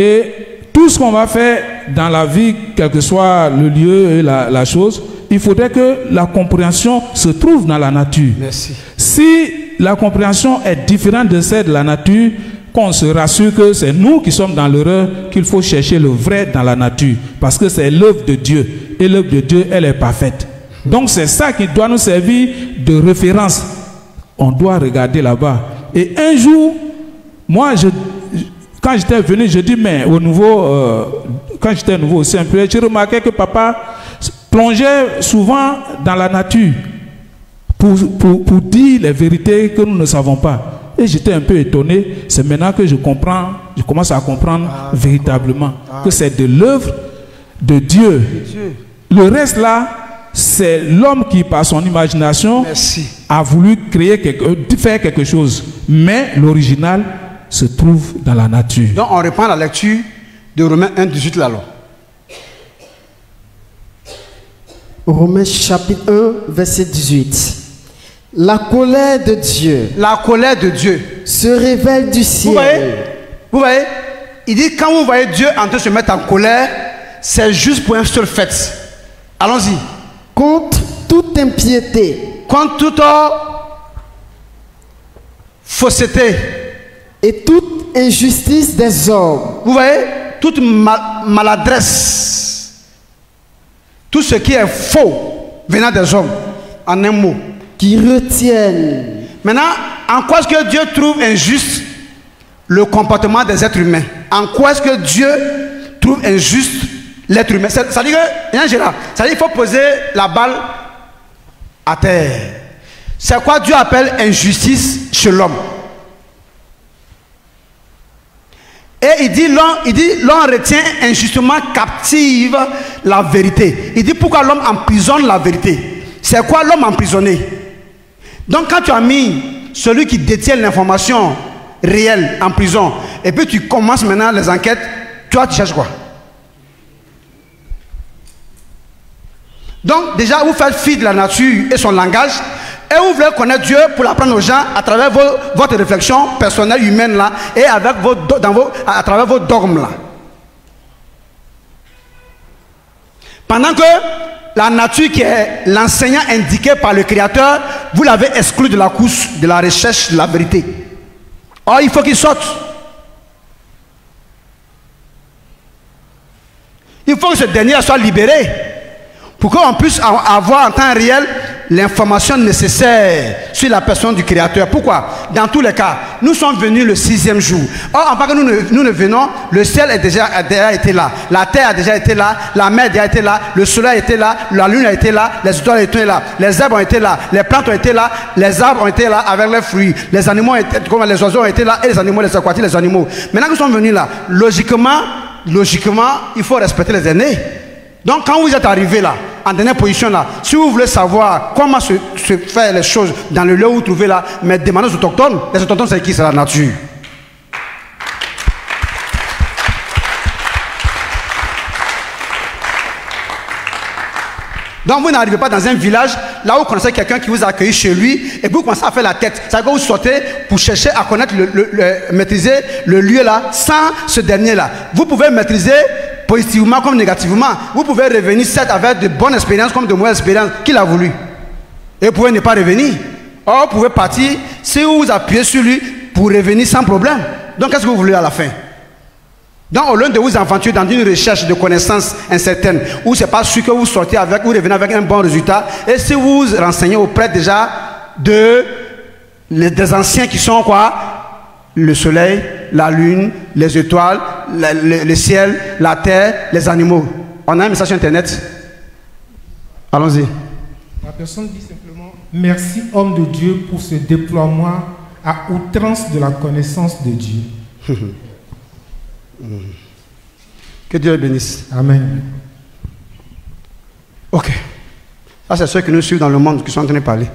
Et tout ce qu'on va faire dans la vie, quel que soit le lieu et la chose, il faudrait que la compréhension se trouve dans la nature. Merci. Si la compréhension est différente de celle de la nature, qu'on se rassure que c'est nous qui sommes dans l'erreur, qu'il faut chercher le vrai dans la nature. Parce que c'est l'œuvre de Dieu. Et l'œuvre de Dieu, elle est parfaite. Donc c'est ça qui doit nous servir de référence. On doit regarder là-bas. Et un jour, moi, quand j'étais venu, je dis, mais au nouveau, quand j'étais nouveau au Saint-Pierre, j'ai remarqué que papa plongeait souvent dans la nature pour dire les vérités que nous ne savons pas. Et j'étais un peu étonné. C'est maintenant que je comprends, je commence à comprendre véritablement que c'est de l'œuvre de Dieu. Le reste là, c'est l'homme qui, par son imagination, a voulu faire quelque chose. Mais l'original se trouve dans la nature. Donc on reprend la lecture de Romains 1, 18 là. Romains chapitre 1, verset 18. La colère de Dieu. La colère de Dieu se révèle du ciel. Vous voyez? Il dit quand vous voyez Dieu en train de se mettre en colère, c'est juste pour un seul fait. Allons-y. Contre toute impiété. Contre toute fausseté. Et toute injustice des hommes. Vous voyez? Toute maladresse. Tout ce qui est faux venant des hommes. En un mot. Qui retiennent. Maintenant, en quoi est-ce que Dieu trouve injuste le comportement des êtres humains? En quoi est-ce que Dieu trouve injuste l'être humain? Ça dit que, ça dit qu'il faut poser la balle à terre. C'est quoi Dieu appelle injustice chez l'homme? Et il dit l'homme retient injustement captive la vérité. Il dit pourquoi l'homme emprisonne la vérité? C'est quoi l'homme emprisonné? Donc quand tu as mis celui qui détient l'information réelle en prison, et puis tu commences maintenant les enquêtes, toi tu cherches quoi? Donc déjà vous faites fi de la nature et son langage, et vous voulez connaître Dieu pour l'apprendre aux gens à travers votre réflexion personnelle humaine là, et avec à travers vos dogmes là. Pendant que la nature qui est l'enseignant indiqué par le Créateur, vous l'avez exclu de la course de la recherche de la vérité. Or il faut qu'il sorte. Il faut que ce dernier soit libéré pour qu'on puisse avoir en temps réel l'information nécessaire sur la personne du Créateur. Pourquoi? Dans tous les cas, nous sommes venus le 6e jour. Or, en tant que nous ne venons, le ciel a déjà été là, la terre a déjà été là, la mer a déjà été là, le soleil a été là, la lune a été là, les étoiles ont été là, les arbres ont été là, les plantes ont été là, les arbres ont été là avec leurs fruits, les animaux, comme les oiseaux ont été là, et les animaux, les aquatiques, les animaux. Maintenant que nous sommes venus là, logiquement, il faut respecter les aînés. Donc quand vous êtes arrivé là, en dernière position là, si vous voulez savoir comment se faire les choses dans le lieu où vous trouvez là, mais demandez aux autochtones. Les autochtones c'est qui? C'est la nature. Donc vous n'arrivez pas dans un village, là où vous connaissez quelqu'un qui vous a accueilli chez lui, et puis vous commencez à faire la tête. C'est-à-dire que vous sortez pour chercher à connaître, maîtriser le lieu là, sans ce dernier là. Vous pouvez maîtriser positivement comme négativement. Vous pouvez revenir certes avec de bonnes expériences comme de mauvaises expériences qu'il a voulu. Et vous pouvez ne pas revenir. Or, vous pouvez partir si vous vous appuyez sur lui pour revenir sans problème. Donc, qu'est-ce que vous voulez à la fin? Donc, au lieu de vous aventurer dans une recherche de connaissances incertaines, où c'est pas sûr que vous sortez avec, ou revenez avec un bon résultat, et si vous vous renseignez auprès déjà des anciens qui sont quoi? Le soleil, la lune, les étoiles, le ciel, la terre, les animaux. On a un message sur internet. Allons-y. La personne dit simplement: merci homme de Dieu pour ce déploiement à outrance de la connaissance de Dieu. Que Dieu le bénisse. Amen. Ok. Ça c'est ceux qui nous suivent dans le monde qui sont en train de parler.